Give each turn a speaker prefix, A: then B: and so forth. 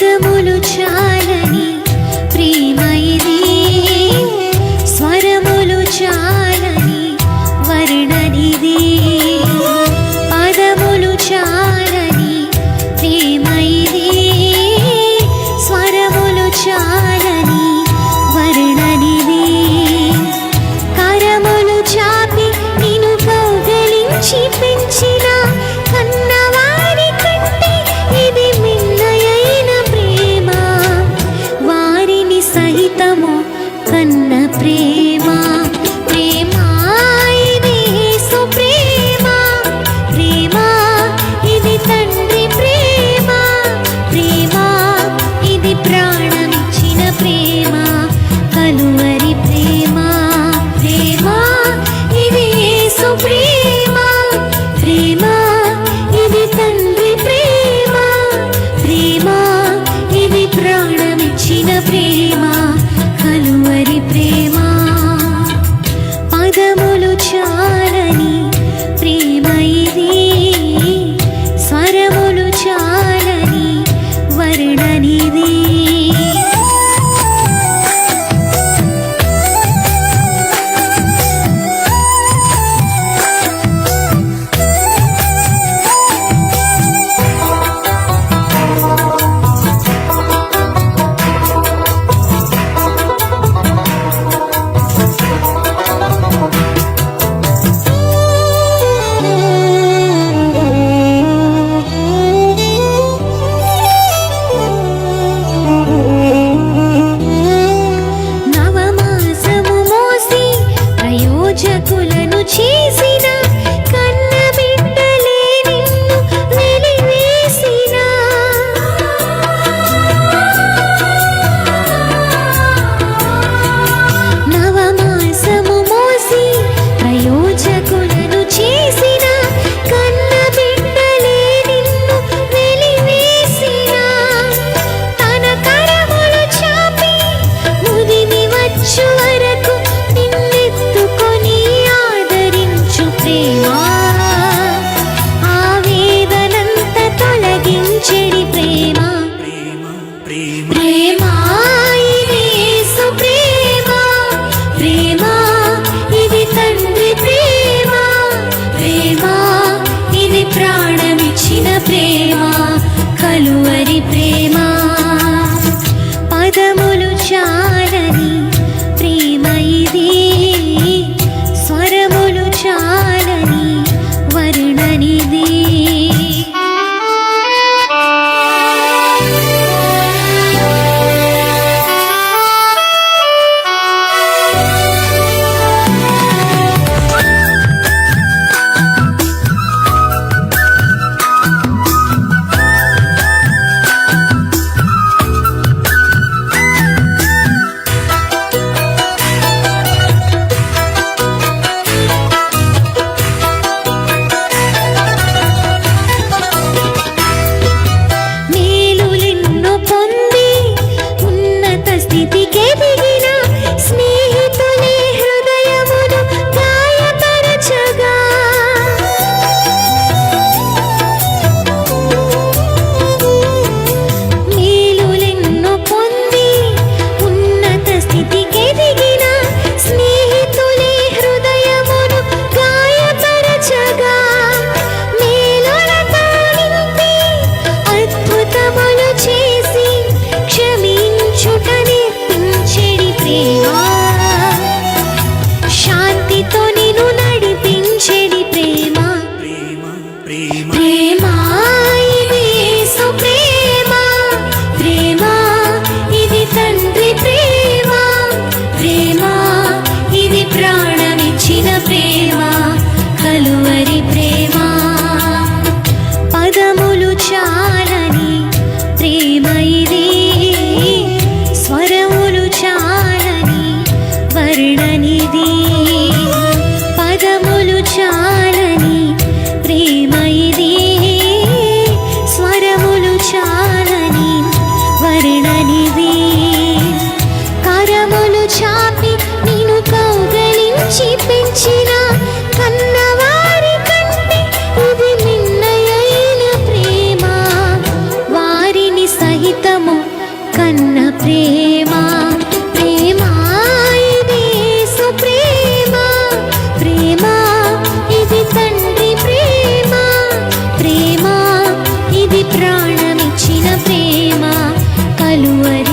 A: పదములు చాలని ప్రేమ ఇది, స్వరములు చాలని వర్ణనిది. పదములు చాలని ప్రేమ ఇది, స్వరములు చాలని వర్ణనిది. కరములు చాపి నిన్ను కౌగలించి పెంచిన కన్నవారి కంటే ఇది మిన్నయైన ప్రేమ, వారిని సహితము కన్న ప్రేమ. ప్రేమ ఇది యేసు ప్రేమ, ప్రేమ ఇది తండ్రి ప్రేమ, ప్రేమ ఇది ప్రాణమిచ్చిన ప్రేమ, కలువరి ప్రేమ. ప్రేమ ఇది యేసు ప్రేమ, ప్రేమ ఇది తండ్రి ప్రేమ, ప్రేమ ఇది ప్రాణమిచ్చిన ప్రేమ, కలువరి ప్రేమ. పదములు చాలని ప్రేమ ఇది, స్వరములు చాలని వర్ణనిది. నవమాసము మోసి ప్రయోజకులను చేసిన కన్న బిడ్డలే నిన్ను వెలివేసిన. నవమాసము మోసి ప్రయోజకులను చేసిన కన్న బిడ్డలే నిన్ను వెలివేసిన. తన కరములు చాపి ముదిమి వచ్చు వరకు నిన్నెత్తుకొని ఆదరించు ప్రేమ, ఆవేదనంత తొలగించెడి ప్రేమ. ప్రేమ ఇది యేసు ప్రేమ, ప్రేమ ఇది తండ్రి ప్రేమ, ప్రేమ ఇది ప్రాణమిచ్చిన ప్రేమ, కలువరి ప్రేమ. పదములు చాలని ప్రేమ ఇది, స్వరములు చాలని వర్ణనిది. మేలులెన్నో కన్న ప్రేమ ప్రేమ ఇది యేసు ప్రేమ ప్రేమ ఇది తండ్రి ప్రేమ ప్రేమ ఇది ప్రాణమిచ్చిన ప్రేమ కలువరి